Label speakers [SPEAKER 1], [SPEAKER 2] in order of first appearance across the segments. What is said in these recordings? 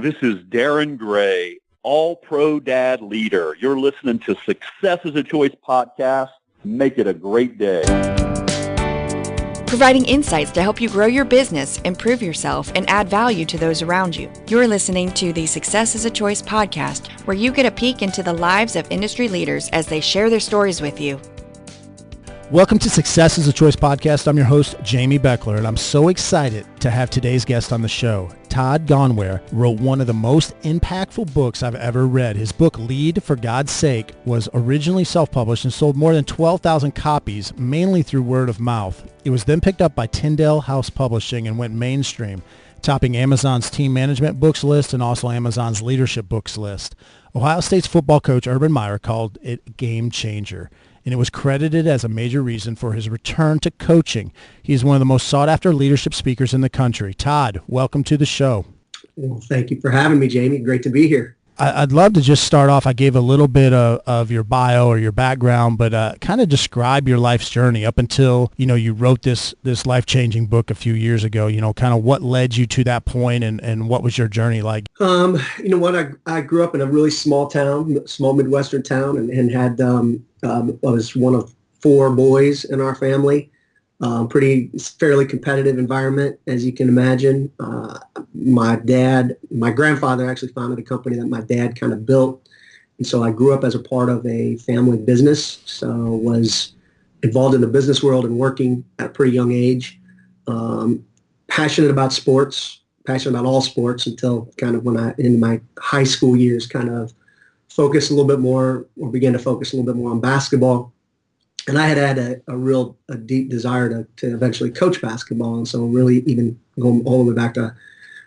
[SPEAKER 1] This is Darren Gray, all-pro dad leader. You're listening to Success is a Choice podcast. Make it a great day.
[SPEAKER 2] Providing insights to help you grow your business, improve yourself, and add value to those around you. You're listening to the Success is a Choice podcast, where you get a peek into the lives of industry leaders as they share their stories with you.
[SPEAKER 3] Welcome to Success is a Choice podcast. I'm your host, Jamy Bechler, and I'm so excited to have today's guest on the show. Todd Gongwer wrote one of the most impactful books I've ever read. His book, Lead for God's Sake, was originally self-published and sold more than 12,000 copies, mainly through word of mouth. It was then picked up by Tyndale House Publishing and went mainstream, topping Amazon's team management books list and also Amazon's leadership books list. Ohio State's football coach, Urban Meyer, called it a game changer, and it was credited as a major reason for his return to coaching. He is one of the most sought-after leadership speakers in the country. Todd, welcome to the show.
[SPEAKER 4] Well, thank you for having me, Jamie. Great to be here.
[SPEAKER 3] I'd love to just start off. I gave a little bit of your bio or your background, but kind of describe your life's journey up until, you wrote this life-changing book a few years ago, kind of what led you to that point and what was your journey like?
[SPEAKER 4] You know what? I grew up in a really small town, small Midwestern town, and had, I was one of four boys in our family. Fairly competitive environment, as you can imagine. My grandfather actually founded a company that my dad kind of built. And so I grew up as a part of a family business. So was involved in the business world and working at a pretty young age. Passionate about sports, passionate about all sports until kind of in my high school years, kind of began to focus a little bit more on basketball. And I had a deep desire to eventually coach basketball. And so really even going all the way back to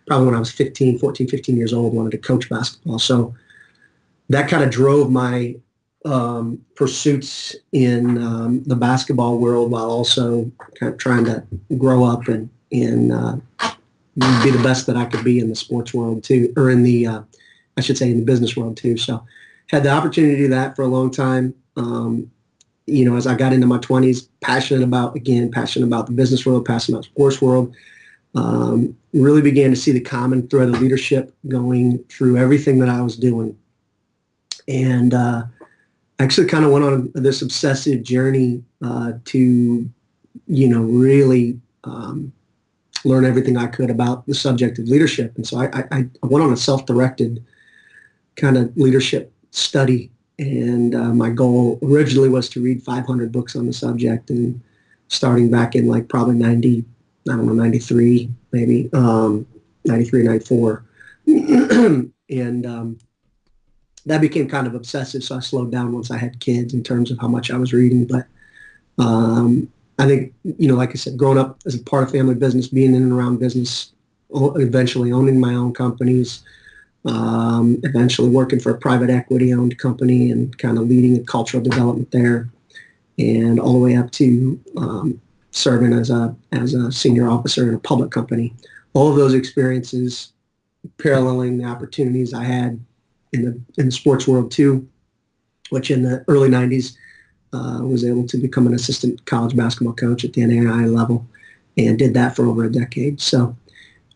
[SPEAKER 4] probably when I was 15 years old, wanted to coach basketball. So that kind of drove my pursuits in the basketball world, while also kind of trying to grow up and be the best that I could be in the sports world too, or in the, in the business world too. So had the opportunity to do that for a long time. As I got into my 20s, passionate about the business world, passionate about the sports world, really began to see the common thread of leadership going through everything that I was doing. And actually kind of went on this obsessive journey to, really learn everything I could about the subject of leadership. And so I went on a self-directed kind of leadership study. And my goal originally was to read 500 books on the subject, and starting back in probably 93, maybe, 93, 94. And that became kind of obsessive, so I slowed down once I had kids in terms of how much I was reading. But I think, like I said, growing up as a part of family business, being in and around business, eventually owning my own companies, eventually working for a private equity owned company and kind of leading a cultural development there, and all the way up to serving as a senior officer in a public company. All of those experiences paralleling the opportunities I had in the sports world too, which in the early 90s was able to become an assistant college basketball coach at the NAIA level, and did that for over a decade. So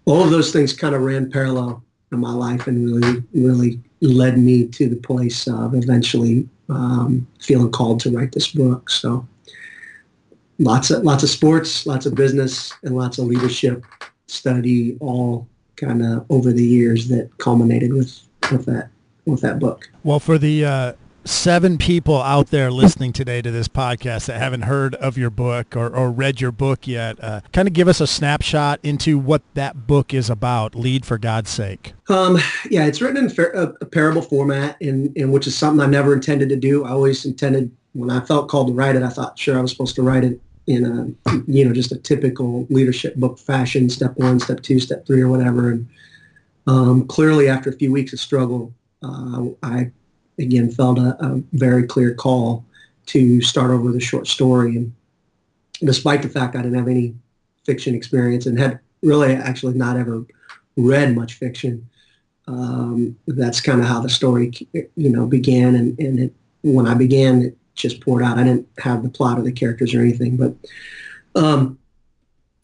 [SPEAKER 4] all of those things kind of ran parallel in my life, and really led me to the place of eventually feeling called to write this book. So lots of sports, lots of business, and lots of leadership study, all kind of over the years that culminated with that book.
[SPEAKER 3] Well, for the 7 people out there listening today to this podcast that haven't heard of your book or read your book yet, kind of give us a snapshot into what that book is about, Lead for God's Sake.
[SPEAKER 4] It's written in a parable format, and which is something I never intended to do. I always intended, when I felt called to write it, I thought, sure, I was supposed to write it in just a typical leadership book fashion, step 1, step 2, step 3, or whatever. And clearly after a few weeks of struggle, I again felt a very clear call to start over with a short story. And despite the fact I didn't have any fiction experience and had really actually not ever read much fiction, that's kind of how the story, began. And when I began, it just poured out. I didn't have the plot or the characters or anything. But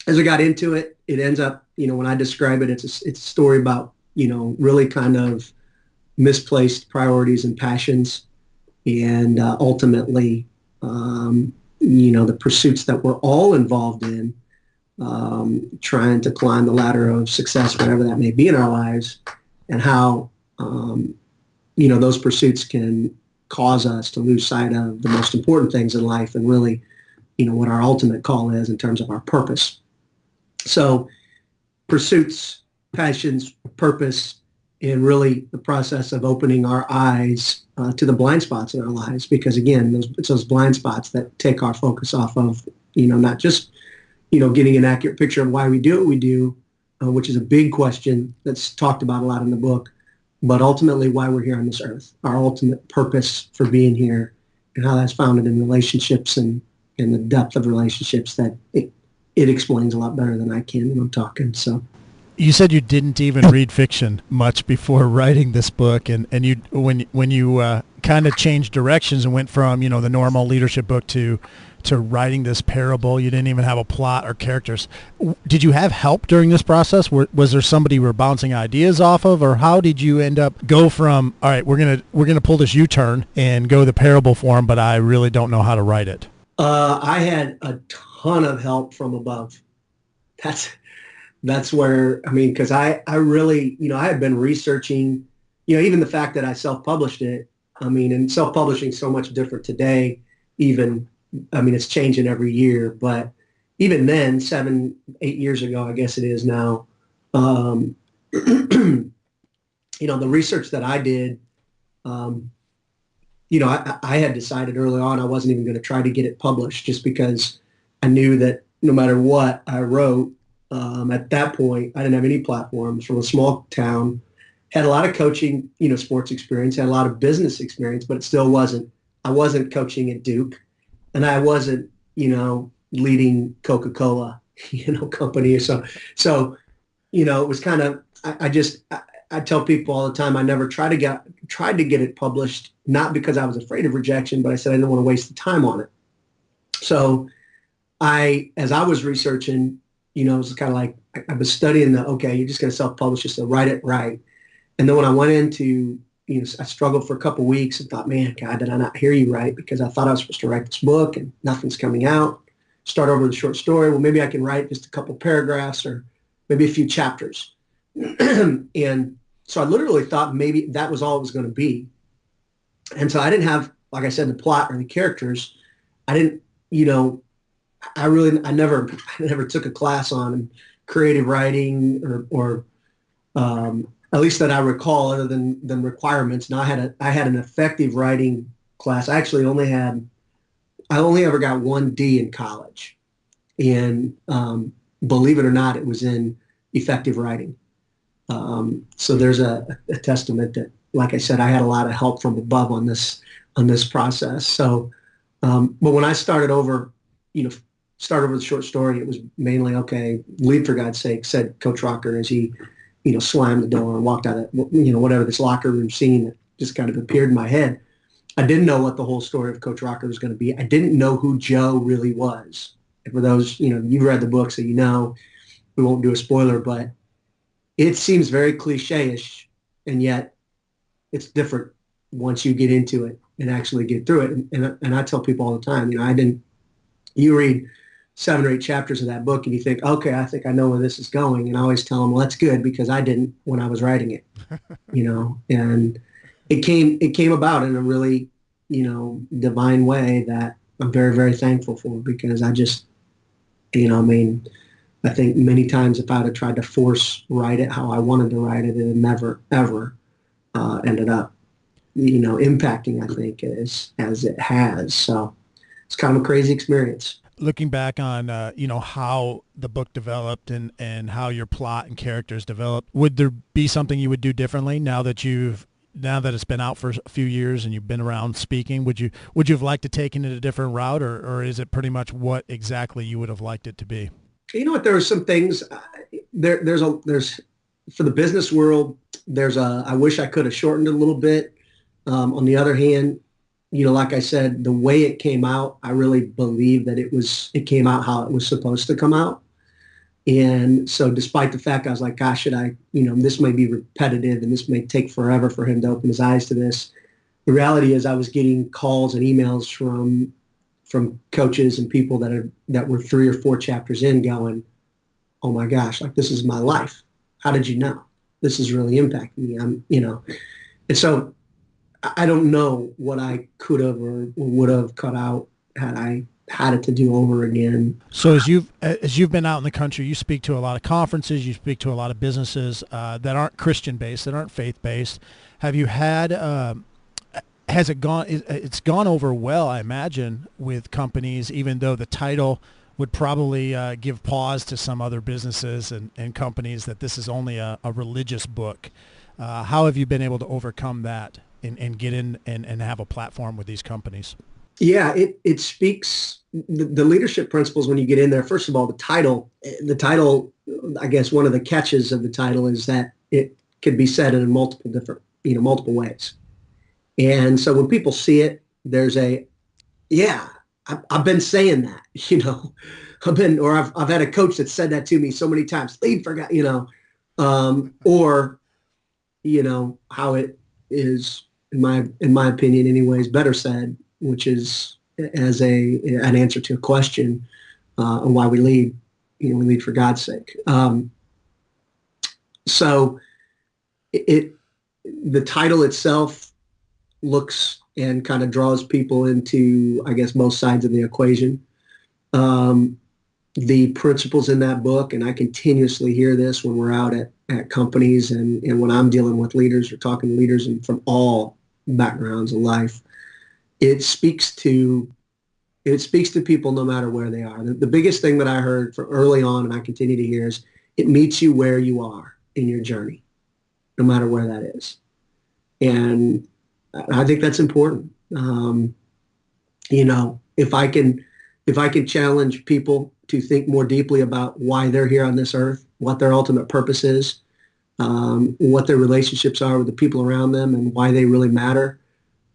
[SPEAKER 4] as I got into it, it ends up, when I describe it, it's a story about really kind of misplaced priorities and passions, and ultimately, the pursuits that we're all involved in, trying to climb the ladder of success, whatever that may be in our lives, and how, those pursuits can cause us to lose sight of the most important things in life and really, what our ultimate call is in terms of our purpose. So pursuits, passions, purpose, and really the process of opening our eyes to the blind spots in our lives, because again, it's those blind spots that take our focus off of, not just, getting an accurate picture of why we do what we do, which is a big question that's talked about a lot in the book, but ultimately why we're here on this earth, our ultimate purpose for being here, and how that's founded in relationships and the depth of relationships that it explains a lot better than I can when I'm talking. So.
[SPEAKER 3] You said you didn't even read fiction much before writing this book, and you when you kind of changed directions and went from the normal leadership book to writing this parable, you didn't even have a plot or characters. Did you have help during this process? Was there somebody you were bouncing ideas off of, or how did you end up go from, all right, we're gonna pull this U-turn and go the parable form, but I really don't know how to write it?
[SPEAKER 4] I had a ton of help from above. That's where, because I really, I had been researching, even the fact that I self-published it, and self-publishing is so much different today, even, it's changing every year, but even then, 7-8 years ago, I guess it is now, the research that I did, I had decided early on I wasn't even going to try to get it published, just because I knew that no matter what I wrote, at that point, I didn't have any platforms, from a small town, had a lot of coaching, sports experience, had a lot of business experience, but it still I wasn't coaching at Duke, and I wasn't, leading Coca-Cola, company or so. So, it was kind of, I tell people all the time, I never tried to get it published, not because I was afraid of rejection, but I said I didn't want to waste the time on it. So as I was researching, it was kind of like, I was studying okay, you're just going to self-publish this, so write it right. And then when I went into, I struggled for a couple of weeks and thought, man, God, did I not hear you right? Because I thought I was supposed to write this book and nothing's coming out. Start over with a short story. Well, maybe I can write just a couple paragraphs or maybe a few chapters. And so I literally thought maybe that was all it was going to be. And so I didn't have, like I said, the plot or the characters. I didn't, I never took a class on creative writing or at least that I recall, other than requirements. Now I had an effective writing class. I actually only ever got 1 D in college, and believe it or not, it was in effective writing. So there's a testament that, like I said, I had a lot of help from above on this process. So, but when I started over the short story, it was mainly, okay, lead for God's sake, said Coach Rocker as he, slammed the door and walked out of, whatever this locker room scene that just kind of appeared in my head. I didn't know what the whole story of Coach Rocker was going to be. I didn't know who Joe really was. And for those, you've read the book, so we won't do a spoiler, but it seems very cliche-ish, and yet it's different once you get into it and actually get through it. And I tell people all the time, you read 7 or 8 chapters of that book and you think, okay, I think I know where this is going. And I always tell them, well, that's good, because I didn't when I was writing it, and it came about in a really, divine way that I'm very, very thankful for, because I just, I think many times if I had tried to force write it how I wanted to write it, it never, ever ended up, impacting, I think, as it has. So it's kind of a crazy experience.
[SPEAKER 3] Looking back on, how the book developed and how your plot and characters developed, would there be something you would do differently now that it's been out for a few years and you've been around speaking? Would you have liked to take it a different route, or is it pretty much what exactly you would have liked it to be?
[SPEAKER 4] You know what? There are some things. There's for the business world. I wish I could have shortened it a little bit. On the other hand, like I said, the way it came out, I really believe that it came out how it was supposed to come out. And so despite the fact I was like, gosh, should I, this may be repetitive and this may take forever for him to open his eyes to this. The reality is I was getting calls and emails from coaches and people that were 3 or 4 chapters in going, oh my gosh, like this is my life. How did you know? This is really impacting me. And so I don't know what I could have or would have cut out had I had it to do over again.
[SPEAKER 3] So as you've been out in the country, you speak to a lot of conferences, you speak to a lot of businesses that aren't Christian-based, that aren't faith-based. Have you had, has it gone, it's gone over well, I imagine, with companies, even though the title would probably give pause to some other businesses and companies that this is only a religious book. How have you been able to overcome that and get in and have a platform with these companies?
[SPEAKER 4] Yeah, it speaks, the leadership principles when you get in there. First of all, the title, I guess one of the catches of the title is that it could be said in multiple multiple ways. And so when people see it, there's I've been saying that, I've had a coach that said that to me so many times, lead for God, or, how it is, in my opinion anyways, better said, which is as an answer to a question on why we lead. We lead for God's sake. So the title itself looks and kind of draws people into, I guess, both sides of the equation. The principles in that book, and I continuously hear this when we're out at companies and when I'm dealing with leaders or talking to leaders and from all backgrounds of life, it speaks to people no matter where they are. The biggest thing that I heard from early on, and I continue to hear, is it meets you where you are in your journey, no matter where that is. And I think that's important. If I can challenge people to think more deeply about why they're here on this earth, what their ultimate purpose is, what their relationships are with the people around them, and why they really matter,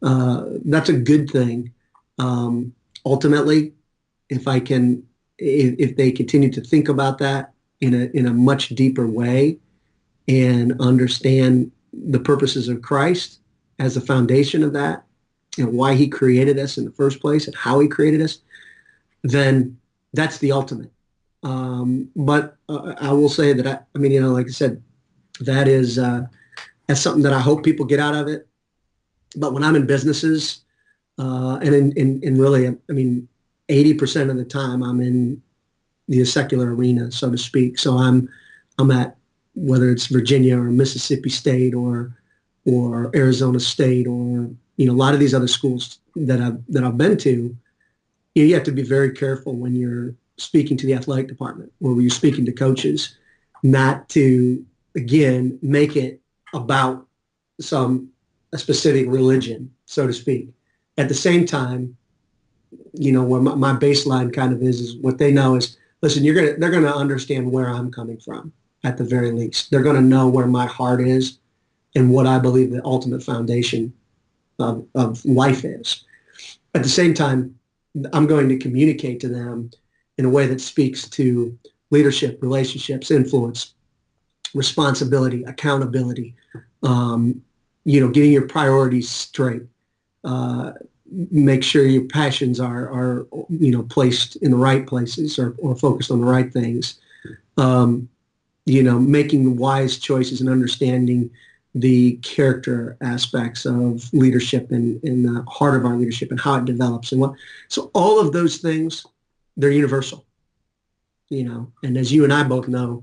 [SPEAKER 4] that's a good thing. Ultimately, if they continue to think about that in a much deeper way and understand the purposes of Christ as the foundation of that and why he created us in the first place and how he created us, then that's the ultimate. But I will say that, like I said, that's something that I hope people get out of it. But when I'm in businesses, and in really, 80% of the time I'm in the secular arena, so to speak. So I'm at, whether it's Virginia or Mississippi State or Arizona State or, a lot of these other schools that I've been to, you have to be very careful when you're speaking to the athletic department or when you're speaking to coaches, not to, again, make it about a specific religion, so to speak. At the same time, where my baseline kind of is what they know is, listen, they're going to understand where I'm coming from at the very least. They're going to know where my heart is and what I believe the ultimate foundation of life is. At the same time, I'm going to communicate to them in a way that speaks to leadership, relationships, influence, responsibility, accountability, getting your priorities straight. Make sure your passions are placed in the right places or focused on the right things. Making wise choices and understanding the character aspects of leadership and the heart of our leadership and how it develops so all of those things, they're universal, and as you and I both know,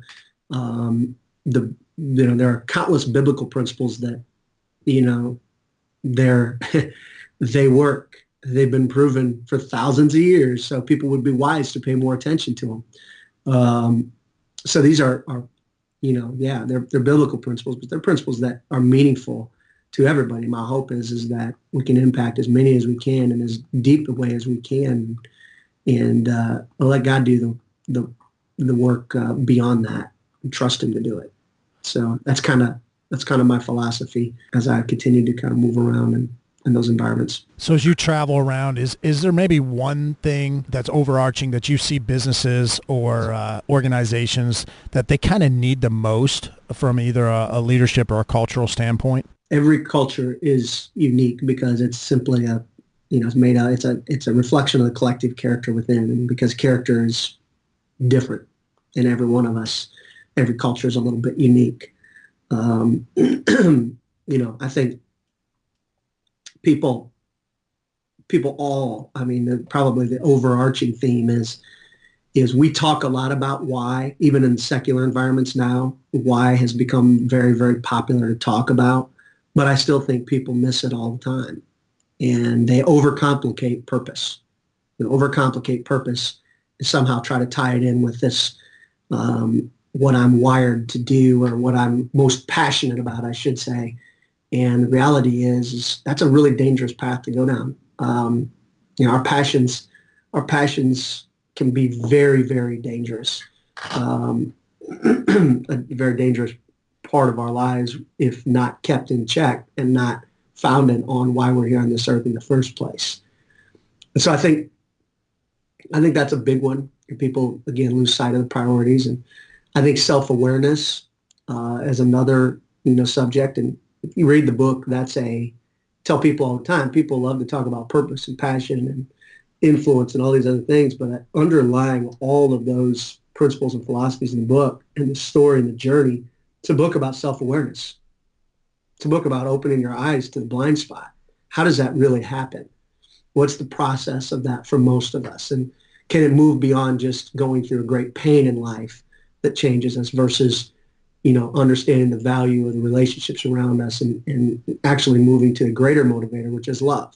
[SPEAKER 4] there are countless biblical principles that, they work. They've been proven for thousands of years, so people would be wise to pay more attention to them. So these are they're biblical principles, but they're principles that are meaningful to everybody. My hope is that we can impact as many as we can in as deep a way as we can, and we'll let God do the work beyond that and trust him to do it. So that's kind of my philosophy as I continue to kind of move around in those environments.
[SPEAKER 3] So as you travel around, is there maybe one thing that's overarching that you see businesses or organizations that they kind of need the most from either a leadership or a cultural standpoint?
[SPEAKER 4] Every culture is unique because it's simply it's made out. It's a reflection of the collective character within, and because character is different in every one of us, every culture is a little bit unique. I think people all, probably the overarching theme is we talk a lot about why, even in secular environments now, why has become very, very popular to talk about, but I still think people miss it all the time. And they overcomplicate purpose. Overcomplicate purpose and somehow try to tie it in with this, what I'm wired to do or what I'm most passionate about, I should say. And the reality is that's a really dangerous path to go down. Our passions can be very, very dangerous. A very dangerous part of our lives if not kept in check and not founded on why we're here on this earth in the first place. And so I think that's a big one. People, again, lose sight of the priorities. And I think self-awareness is another, subject. And if you read the book, tell people all the time, people love to talk about purpose and passion and influence and all these other things. But underlying all of those principles and philosophies in the book and the story and the journey, it's a book about self-awareness. It's a book about opening your eyes to the blind spot. How does that really happen? What's the process of that for most of us? And can it move beyond just going through a great pain in life that changes us versus, understanding the value of the relationships around us and actually moving to a greater motivator, which is love.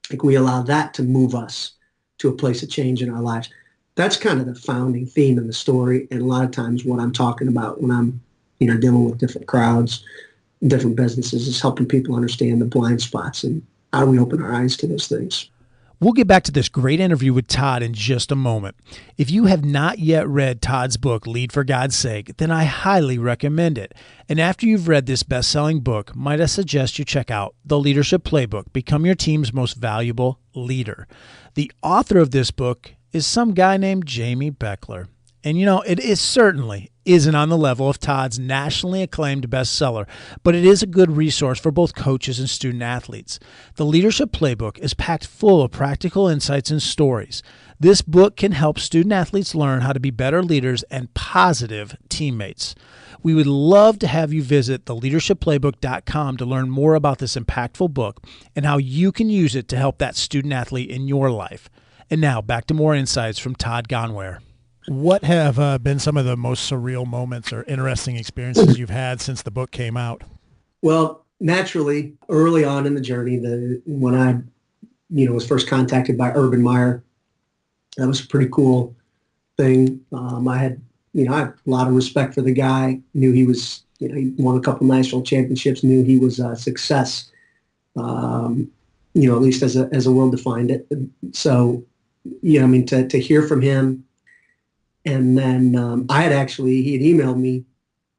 [SPEAKER 4] Like we allow that to move us to a place of change in our lives. That's kind of the founding theme in the story. And a lot of times what I'm talking about when I'm, dealing with different crowds, different businesses is helping people understand the blind spots and how do we open our eyes to those things.
[SPEAKER 3] We'll get back to this great interview with Todd in just a moment. If you have not yet read Todd's book, Lead for God's Sake, then I highly recommend it. And after you've read this best-selling book, might I suggest you check out The Leadership Playbook, Become Your Team's Most Valuable Leader. The author of this book is some guy named Jamy Bechler. And it certainly isn't on the level of Todd's nationally acclaimed bestseller, but it is a good resource for both coaches and student athletes. The Leadership Playbook is packed full of practical insights and stories. This book can help student athletes learn how to be better leaders and positive teammates. We would love to have you visit theleadershipplaybook.com to learn more about this impactful book and how you can use it to help that student athlete in your life. And now back to more insights from Todd Gongwer. What have been some of the most surreal moments or interesting experiences you've had since the book came out?
[SPEAKER 4] Well, naturally, early on in the journey, when I, was first contacted by Urban Meyer, that was a pretty cool thing. I had a lot of respect for the guy. Knew he was, he won a couple national championships. Knew he was a success. At least as a world defined it. So, to hear from him. And then he had emailed me,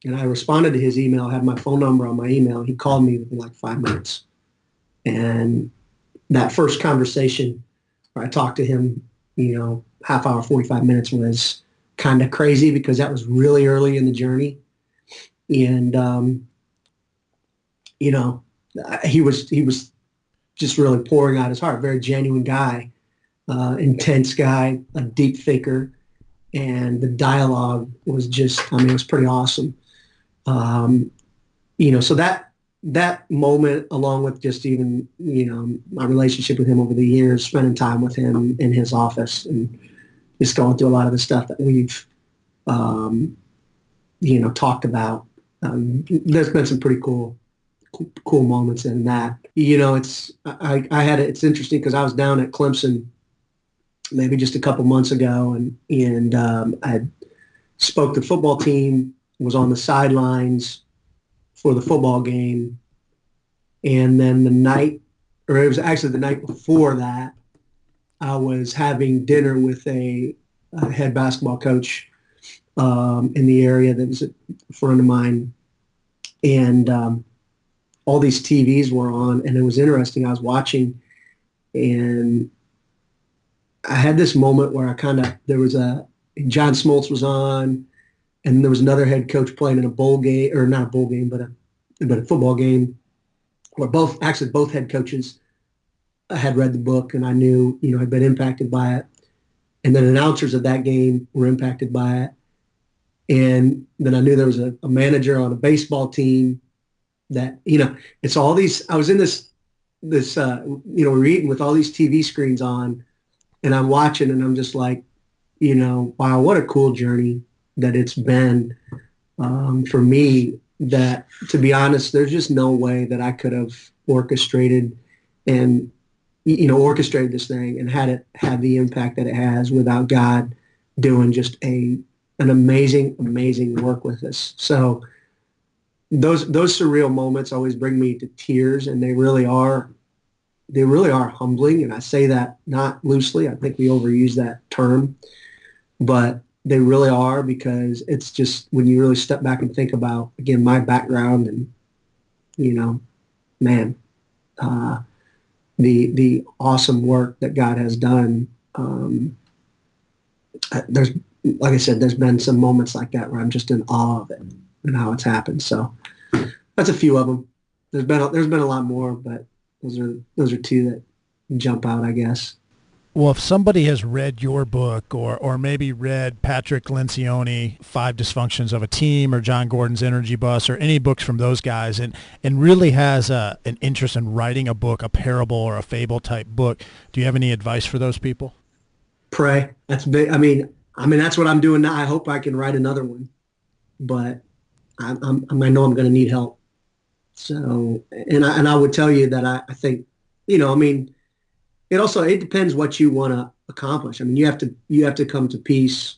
[SPEAKER 4] and I responded to his email, had my phone number on my email. He called me within like 5 minutes. And that first conversation where I talked to him, half hour, 45 minutes was kind of crazy because that was really early in the journey. And, he was just really pouring out his heart, very genuine guy, intense guy, a deep thinker. And the dialogue was just, it was pretty awesome. So that moment, along with just even, my relationship with him over the years, spending time with him in his office and just going through a lot of the stuff that we've, talked about. There's been some pretty cool moments in that. It's interesting because I was down at Clemson maybe just a couple months ago, and I spoke to the football team, was on the sidelines for the football game, and then it was actually the night before that, I was having dinner with a head basketball coach in the area that was a friend of mine, and all these TVs were on, and it was interesting. I was watching, and I had this moment where there was John Smoltz was on, and there was another head coach playing in a bowl game, or not a bowl game, but a football game, where both head coaches had read the book, and I knew, had been impacted by it. And then announcers of that game were impacted by it. And then I knew there was a manager on a baseball team that, it's all these, I was in this, we're eating with all these TV screens on, and I'm watching, and I'm just like, wow, what a cool journey that it's been for me, that, to be honest, there's just no way that I could have orchestrated this thing and had it have the impact that it has without God doing just an amazing, amazing work with us. So those surreal moments always bring me to tears, and they really are humbling. And I say that not loosely. I think we overuse that term, but they really are, because it's just, when you really step back and think about, again, my background and, the awesome work that God has done. There's, like I said, there's been some moments like that where I'm just in awe of it and how it's happened. So that's a few of them. There's been a lot more, but those are two that jump out, I guess.
[SPEAKER 3] Well, if somebody has read your book, or maybe read Patrick Lencioni, 5 Dysfunctions of a Team, or John Gordon's Energy Bus, or any books from those guys, and really has an interest in writing a book, a parable or a fable type book, do you have any advice for those people?
[SPEAKER 4] Pray. That's big. I mean, that's what I'm doing now. I hope I can write another one, but I know I'm going to need help. So, and I would tell you that I think, it depends what you want to accomplish. I mean, you have to come to peace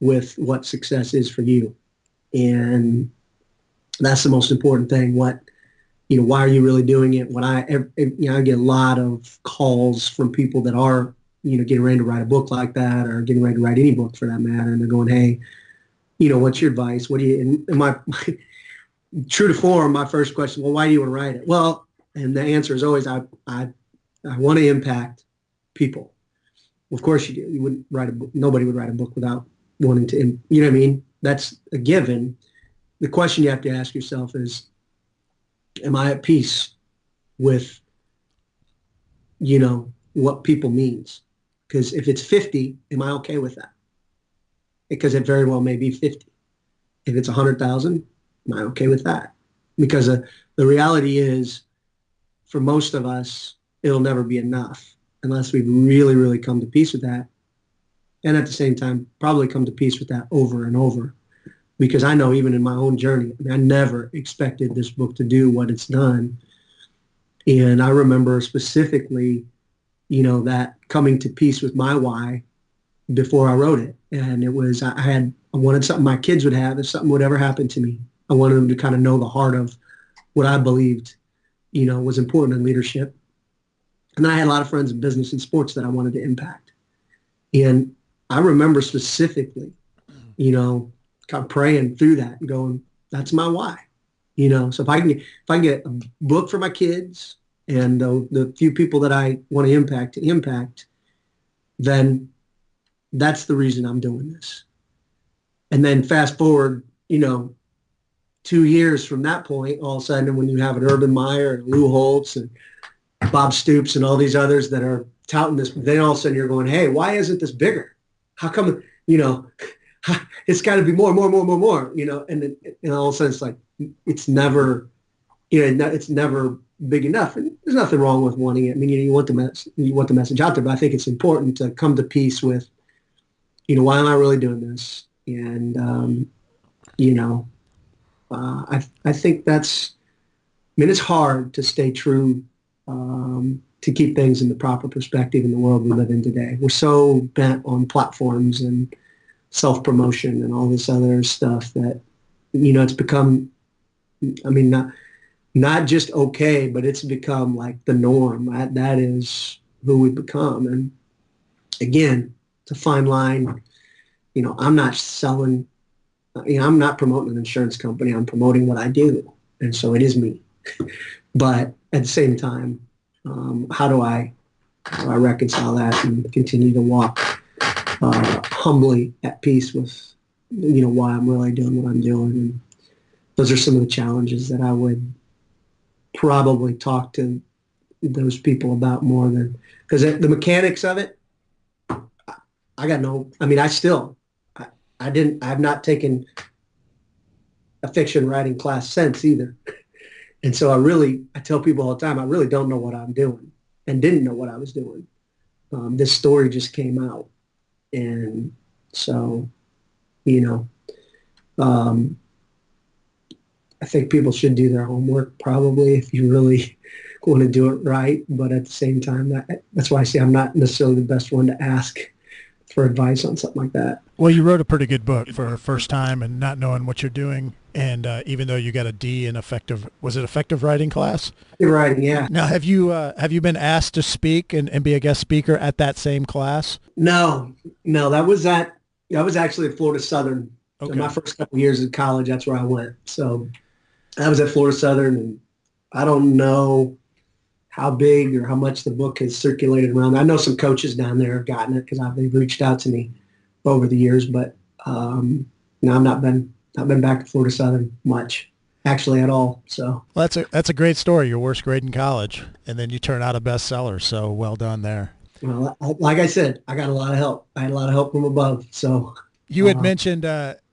[SPEAKER 4] with what success is for you. And that's the most important thing. Why are you really doing it? I get a lot of calls from people that are, getting ready to write a book like that, or getting ready to write any book for that matter. And they're going, hey, what's your advice? What do you, and my true to form, my first question, well, why do you want to write it? Well, and the answer is always, I want to impact people. Of course you do. You wouldn't write a book. Nobody would write a book without wanting to, you know what I mean? That's a given. The question you have to ask yourself is, am I at peace with, what people means? Because if it's 50, am I okay with that? Because it very well may be 50. If it's 100,000, am I okay with that? Because the reality is, for most of us, it'll never be enough unless we've really, really come to peace with that. And at the same time, probably come to peace with that over and over. Because I know even in my own journey, I never expected this book to do what it's done. And I remember specifically, that coming to peace with my why before I wrote it. And it was, I wanted something my kids would have if something would ever happen to me. I wanted them to kind of know the heart of what I believed, was important in leadership. And then I had a lot of friends in business and sports that I wanted to impact. And I remember specifically, kind of praying through that and going, that's my why. So if I can get a book for my kids and the few people that I want to impact, then that's the reason I'm doing this. And then fast forward, 2 years from that point, all of a sudden, when you have an Urban Meyer and Lou Holtz and Bob Stoops and all these others that are touting this, then all of a sudden you're going, hey, why isn't this bigger? How come, it's got to be more, and all of a sudden it's like, it's never, it's never big enough. And there's nothing wrong with wanting it. I mean, you want the message out there, but I think it's important to come to peace with, why am I really doing this? And, I think that's, it's hard to stay true, to keep things in the proper perspective in the world we live in today. We're so bent on platforms and self-promotion and all this other stuff that, it's become, not just okay, but it's become like the norm. That is who we've become. And again, it's a fine line. I'm not selling, I'm not promoting an insurance company. I'm promoting what I do. And so it is me. But at the same time, how do I reconcile that and continue to walk humbly at peace with, why I'm really doing what I'm doing? And those are some of the challenges that I would probably talk to those people about more than, because the mechanics of it, I have not taken a fiction writing class since either. And so I tell people all the time, I really don't know what I'm doing and didn't know what I was doing. This story just came out. And so, I think people should do their homework probably if you really want to do it right. But at the same time, that's why I say I'm not necessarily the best one to ask for advice on something like that.
[SPEAKER 3] Well, you wrote a pretty good book for a first time and not knowing what you're doing. And even though you got a D in effective writing class?
[SPEAKER 4] Writing, yeah.
[SPEAKER 3] Now, have you been asked to speak and be a guest speaker at that same class?
[SPEAKER 4] No, that was actually at Florida Southern.
[SPEAKER 3] Okay.
[SPEAKER 4] So my first couple of years in college, that's where I went. So I was at Florida Southern, and I don't know how big or how much the book has circulated around. I know some coaches down there have gotten it because they've reached out to me over the years, but no, I've not been back to Florida Southern much, actually, at all. So
[SPEAKER 3] well, that's a great story. Your worst grade in college, and then you turn out a bestseller. So well done there.
[SPEAKER 4] Well, like I said, I got a lot of help. I had a lot of help from above. So
[SPEAKER 3] you had mentioned,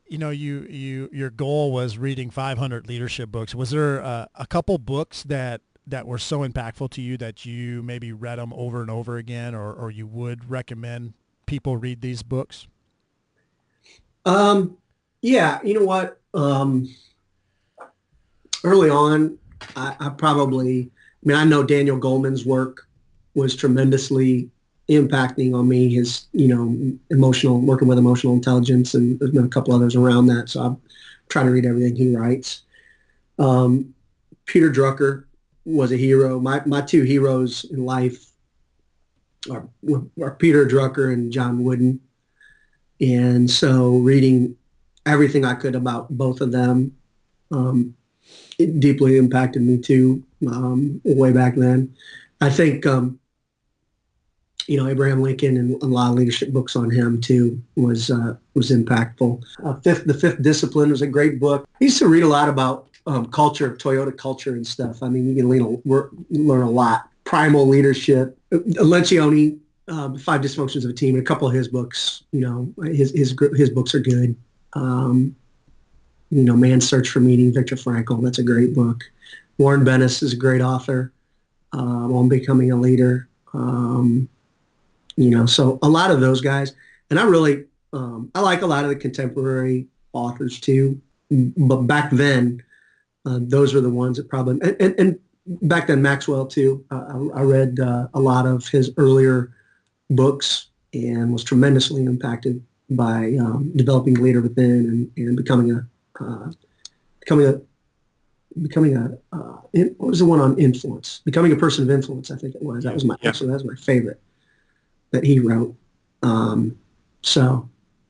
[SPEAKER 3] your goal was reading 500 leadership books. Was there a couple books that were so impactful to you that you maybe read them over and over again, or you would recommend people read these books?
[SPEAKER 4] Yeah, you know what? Early on, I know Daniel Goleman's work was tremendously impacting on me, his, working with emotional intelligence, and there's been a couple others around that. So I'm trying to read everything he writes. Peter Drucker was a hero. My two heroes in life are Peter Drucker and John Wooden. And so reading everything I could about both of them, it deeply impacted me too, way back then. I think, Abraham Lincoln and a lot of leadership books on him too was impactful. The Fifth Discipline was a great book. I used to read a lot about culture, Toyota culture and stuff. I mean, you can learn a lot. Primal Leadership, Lencioni, 5 Dysfunctions of a Team, and a couple of his books. His books are good. Man's Search for Meaning, Viktor Frankl. That's a great book. Warren Bennis is a great author on becoming a leader. So a lot of those guys, and I really I like a lot of the contemporary authors too. But back then, those were the ones that probably and back then Maxwell too. I read a lot of his earlier books and was tremendously impacted by developing a leader within and becoming a what was the one on influence? Becoming a person of influence, I think it was. That was my favorite that he wrote. So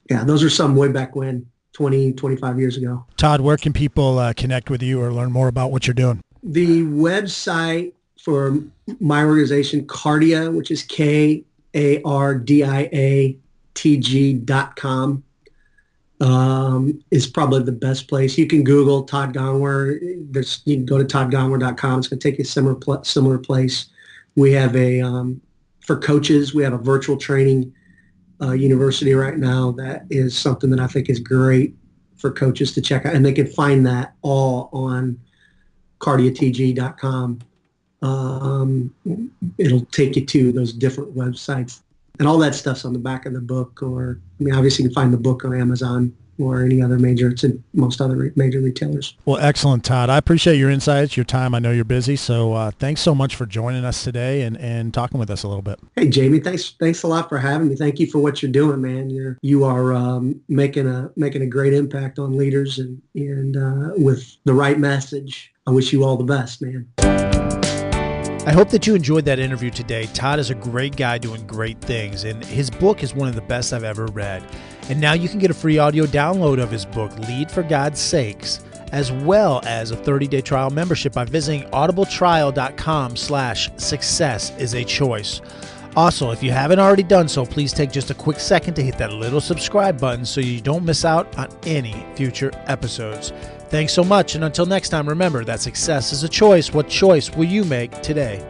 [SPEAKER 4] yeah, those are some way back when, 20, 25 years ago.
[SPEAKER 3] Todd, where can people connect with you or learn more about what you're doing?
[SPEAKER 4] The website for my organization, Cardia, which is KARDIATG.com, is probably the best place. You can Google Todd Gongwer. You can go to toddgongwer.com. It's going to take you a similar place. We have for coaches, we have a virtual training university right now that is something that I think is great for coaches to check out. And they can find that all on cardiatg.com. It'll take you to those different websites. And all that stuff's on the back of the book, obviously you can find the book on Amazon or any other it's in most other major retailers.
[SPEAKER 3] Well, excellent, Todd. I appreciate your insights, your time. I know you're busy, so thanks so much for joining us today and talking with us a little bit.
[SPEAKER 4] Hey, Jamie, thanks a lot for having me. Thank you for what you're doing, man. You are making a great impact on leaders and with the right message. I wish you all the best, man.
[SPEAKER 3] I hope that you enjoyed that interview today. Todd is a great guy doing great things, and his book is one of the best I've ever read. And now you can get a free audio download of his book, Lead for God's Sakes, as well as a 30-day trial membership by visiting audibletrial.com/successisachoice. Also, if you haven't already done so, please take just a quick second to hit that little subscribe button so you don't miss out on any future episodes. Thanks so much, and until next time, remember that success is a choice. What choice will you make today?